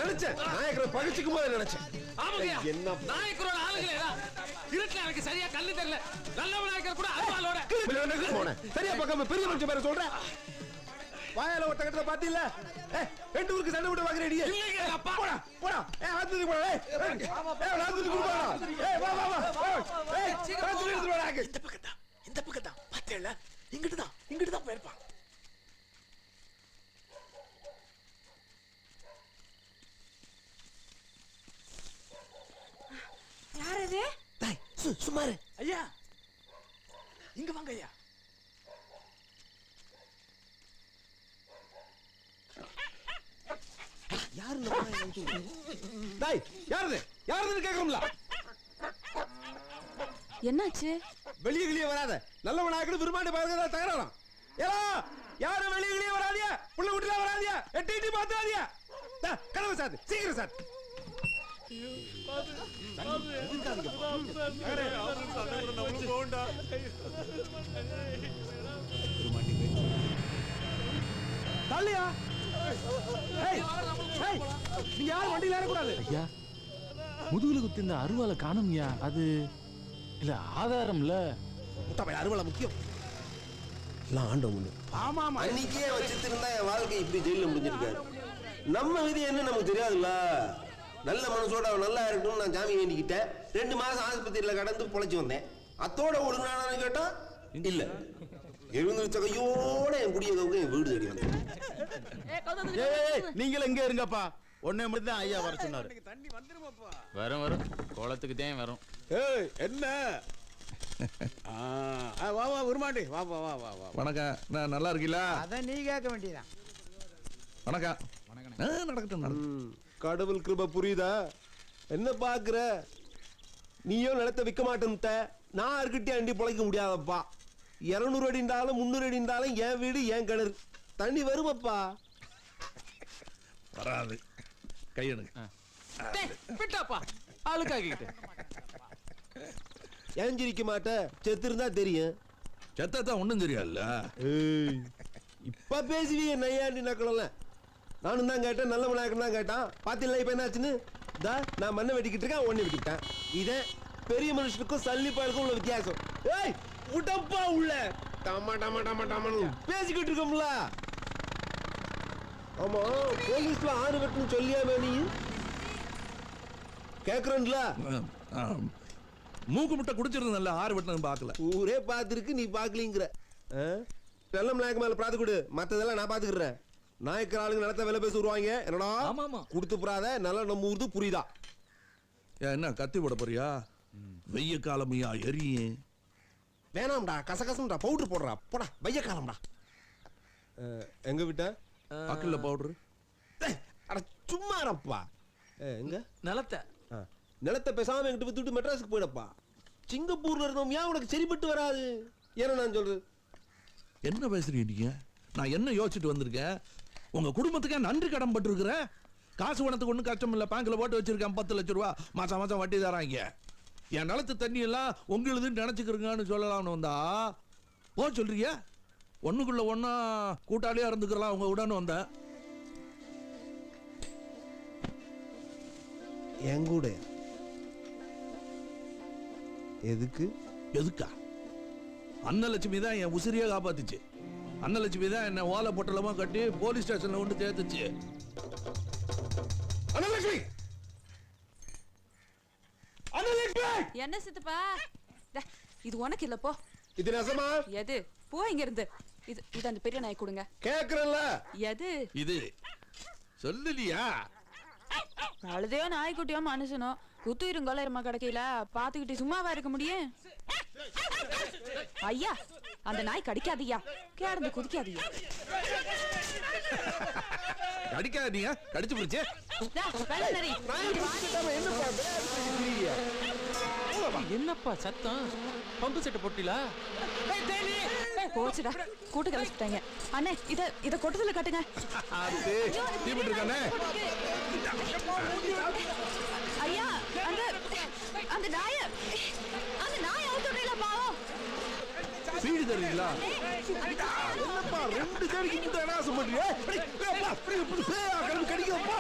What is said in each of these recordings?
என்னாச்சு? பகிச்சுக்கும் போது நினைச்சேன். சரியா கல்லு தெரியல. நல்ல கூட சரியா பக்கம் பெரிய மனுஷன் பேர சொல்ற. வாயால ஒட்ட கட்டத பாத்தீல்ல? ரெண்டு ஊருக்கு சண்டை விட்டு வாங்குறேடியே. போடா போடா. ஆத்துக்கு போடா. ஆத்துக்கு போடா. வா வா வா. சீக்கிரம் எடுத்து வாடா. இந்த பக்கம் தான். பாத்தேல? இங்கிட்டு தான் போயிருப்பான். யார் இது? டேய் சுமாரு. ஐயா இங்க வாங்க ஐயா. யாருன்னு கேக்குறோம்ல. என்னாச்சு? வெளியே வராத. நல்லவனாக்கு விரும்பாண்டி பாருங்க தகராறாம். ஏலா யாரும் வெளியே வராதியா. புள்ள வீட்டுல வராதியா. எட்டி பாத்துறாதியா. கதவை சாத்து. சீக்கிரம் சாத்து. தள்ளியா. நீ யாரும் வண்டியில ஏறக்கூடாது. ஐயா முதுகுல குத்தி இந்த அருவாலை காணும்யா. அது இல்ல ஆதாரம்ல. முட்டாப்பைய அருவாலை முக்கியம். எல்லாம் ஆண்டவன். ஆமா ஆமா. அன்னைக்கே வச்சுட்டு இருந்தா என் வாழ்க்கை இப்படி ஜெயில முடிஞ்சிருக்காரு. நம்ம விதி என்ன நமக்கு தெரியாதுல்ல. நல்ல மனசோட நல்லா இருக்கணும்னு நான் ஜாமீன் வேண்டிக்கிட்டேன். 2 மாசம் ஆஸ்பத்திரியில கடந்து பொழைச்சு வந்தேன். அத்தோட ஒழுங்கானு கேட்டா இல்ல. எழுந்திருச்ச கையோட என் குடிய என் வீடு தேடி வந்தேன். நீங்களும் எங்க இருங்கப்பா. ஒன்னே மட்டும் தான் ஐயா வர சொன்னாரு. தண்ணி வந்துருமாப்பா. வரும் கோலத்துக்கு தான் வரும். ஏய் என்ன? வா வா உருமாண்டி. வா வா வா வா. வணக்கம். நான் நல்லா இருக்கீங்களா? அத நீ கேட்க வேண்டியதான். வணக்கம். நடக்கட்டும். கடவுள் கிருபை புரியுதா? என்ன பாக்குற? நீயும் நிலத்தை விற்க மாட்டேன்ட்ட. நான் இருக்கிட்டே அண்டி பொழைக்க முடியாதப்பா. 200 அடி இருந்தாலும் 300 அடி இருந்தாலும் என் வீடு என் கிணறு. தண்ணி வருமப்பா. வராது. கையெடுங்க. விட்டாப்பா ஆளுக்காகிட்டு. ஏஞ்சிருக்க மாட்ட. செத்து இருந்தா தெரியும். செத்தான் ஒண்ணும் தெரியாதுல்ல. இப்ப பேசுவீங்க நையாண்டி நக்கலாம். நானும் தான் கேட்டேன். நல்ல மனாக்கம் தான் கேட்டான். பாத்தில இப்ப என்னாச்சுன்னு. நான் மண்ணை வெட்டிக்கிட்டு இருக்கேன். ஒண்ணு வெட்டிக்கிட்டேன். இதே பெரிய மனுஷனுக்கும் சல்லிப்பாளுக்கும் உள்ள வித்தியாசம். ஏய் உடப்பா உள்ள டமா டமா டமா டமான்னு பேசிக்கிட்டு இருக்கோம்ல. ஆமா போலீஸ்ல 6 வெட்டுன்னு சொல்லியாமே நீ கேக்குறேன்ல. மூக்கு முட்டை குடிச்சிருந்தல்ல 6 வெட்டுன்னு பாக்கல. ஊரே பாத்துருக்கு நீ பாக்கலீங்கிற. நல்ல நாயக்கு மேல பிராத்து கொடு. மத்ததெல்லாம் நான் பாத்துக்கிறேன். நாயக்கர் ஆளுங்க நிலத்தை விலை பேசி வருவாங்க. என்னடா கொடுத்து புறாத நல்லா நம்ம ஊருக்கு புரியுதா? என்ன கத்தி போட போறியா? வெய்ய காலமையா எரியே. வேணாம்டா கசகசம்டா. பவுடர் போடுறா. போடா வெய்ய காலம்டா. எங்க விட்ட அக்கல்ல பவுடர்? அட சும்மா இருப்பா. எங்க நிலத்தை பேசாம எங்கிட்ட வித்துட்டு மெட்ராஸுக்கு போயிடப்பா. சிங்கப்பூர்ல இருந்தோம். ஏன் உனக்கு சரிப்பட்டு வராது? ஏன்னா நான் சொல்றது. என்ன பேசுறீங்க நீங்க? நான் என்ன யோசிச்சுட்டு வந்திருக்கேன்? உங்க குடும்பத்துக்கே நன்றி கடன் பட்டிருக்கிறேன். காசு பணத்துக்கு ஒன்றும் கஷ்டம் இல்லை. பேங்க்ல போட்டு வச்சிருக்கேன் 10 லட்சம் ரூபா. மாசம் மாசம் வட்டி தராங்க. என் நிலத்து தண்ணி எல்லாம் உங்களுதுன்னு நினைச்சுக்கிறீங்கன்னு சொல்லலாம்னு வந்தா போ சொல்றீங்க. ஒண்ணுக்குள்ள ஒன்னா கூட்டாளியா இருந்துக்கலாம் உங்க உடனே வந்தேன். என் கூட எதுக்கா? அன்னலட்சுமி தான் என் உசிரியா காப்பாத்துச்சு. அன்னலட்சுமி தான் என்ன ஓலை பொட்டலமா கட்டி போலீஸ் ஸ்டேஷன்ல கொண்டு சேர்த்துச்சு. அன்னலட்சுமி என்ன சித்தப்பா? இது உனக்கு இல்ல போ. இது நசமா? எது? போ இங்க இருந்து. இது அந்த பெரிய நாய் கொடுங்க. கேக்குறல்ல. எது? இது சொல்லலையா? அழுதையோ நாய்க்குட்டியோ மனுஷனோ குத்துயிருங்கோல இருமா கிடைக்கல பாத்துக்கிட்டு சும்மாவா இருக்க முடியும்? ஐயா அந்த நாய் கடிக்காதீயா. கேடந்து குதிக்காதீயா. கடிக்காதீங்க. கடிச்சு பிடிச்சு. என்னப்பா சத்தம்? பம்பு செட்டு போட்டிலா? போச்சுடா கூட்டு கலைச்சிட்டாங்க. அண்ணே இத கொட்டத்துல கட்டுங்க. அது தீபிட்டு இருக்கானே. ஐயா அந்த நாய அவுத்துறீங்களா பாவம். வீடு தருவீங்களா? என்னப்பா 2 கேடிக்கு முட்டை என்ன ஆசைப்படுறியே? கடிக்கப்பா.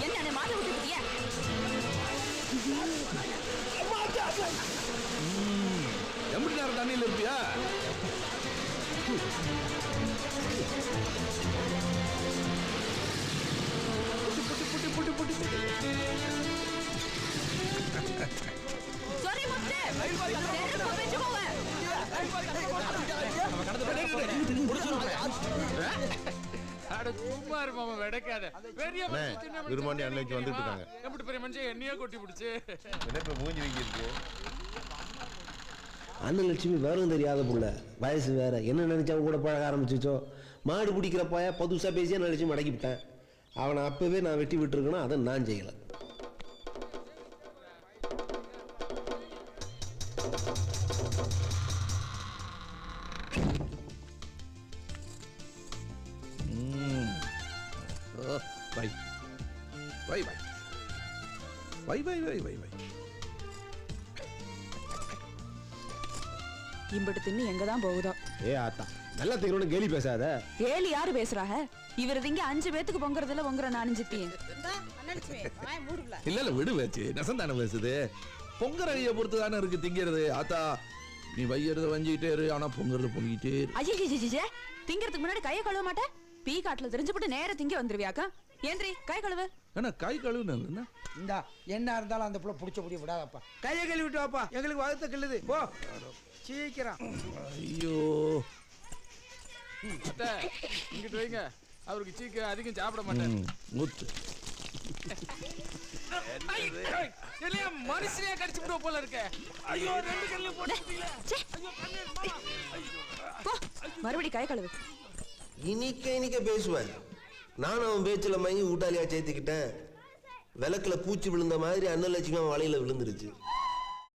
என்ன மாட்ட விட்டுட்டியா? எப்படி நேரம் தண்ணியில் இருப்பியா? sorry முத்து செருப்பு வெச்சுக்கோங்க. அட சும்மா இரு மாமா வெடக்காத. பெரிய மனுஷன் விருமாண்டி அன்னைக்கு வந்துட்டு இருக்காங்க. எப்படி பெரிய மனுஷன் என்னையே கொட்டி பிடிச்சு என்ன இப்ப மூஞ்சி வைக்கிருக்கு? அன்னலட்சுமி வேறும் தெரியாத புள்ள, வயசு வேற, என்ன நினைச்சா கூட பழக ஆரம்பிச்சிச்சோ. மாடு பிடிக்கிற பாயா புதுசா பேசியா நினைச்சு மடக்கி விட்டேன். அவனை அப்பவே நான் வெட்டி விட்டுருக்கணும், அதை நான் செய்யலை. Bye bye bye bye bye bye bye bye. இம்பட்டு தின்னு எங்கதான் போகுதோ. ஆத்தா நல்லா தெரியும், கேலி பேசாத. கேலி யாரு பேசுறாங்க? இவரு திங்க 5 பேத்துக்கு பொங்குறதுல பொங்குற நானும் சித்தியும். இல்ல விடு வச்சு நெசந்தானே பேசுது. பொங்குற கையை பொறுத்து தானே இருக்கு திங்கிறது. ஆத்தா நீ வையறத வஞ்சிக்கிட்டே இரு, ஆனா பொங்குறது பொங்கிட்டே இரு. ஐயே திங்கிறதுக்கு முன்னாடி கையை கழுவ மாட்டேன். பீ காட்டுல தெரிஞ்சுபட்டு நேர திங்க வந்துருவியாக்கா. ஏந்திரி கை கழுவு. ஏன்னா கை கழுவுனா இந்தா என்ன இருந்தாலும் அந்த புள்ள புடிச்ச முடிய விடாதப்பா. கையை கழுவிட்டு வாப்பா, எங்களுக்கு வகுத்த கிள்ளுது. போ சீக்கிரம். ஐயோ அத்தை இங்கிட்டு வைங்க. அவருக்கு சீக்கிரம் அதிகம் சாப்பிட மாட்டேன். முத்து மனுஷனையா கடிச்சு விடுவ போல இருக்க. ஐயோ 2 கல்லு போட்டுட்டீங்களே. மறுபடி கை கழுவு. இனிக்க பேசுவேன். நானும் அவன் பேச்சில் மயங்கி ஊட்டாளியா சேர்த்துக்கிட்டேன். விளக்குல பூச்சி விழுந்த மாதிரி அன்னலட்சுமி அவன் வலையில விழுந்துருச்சு.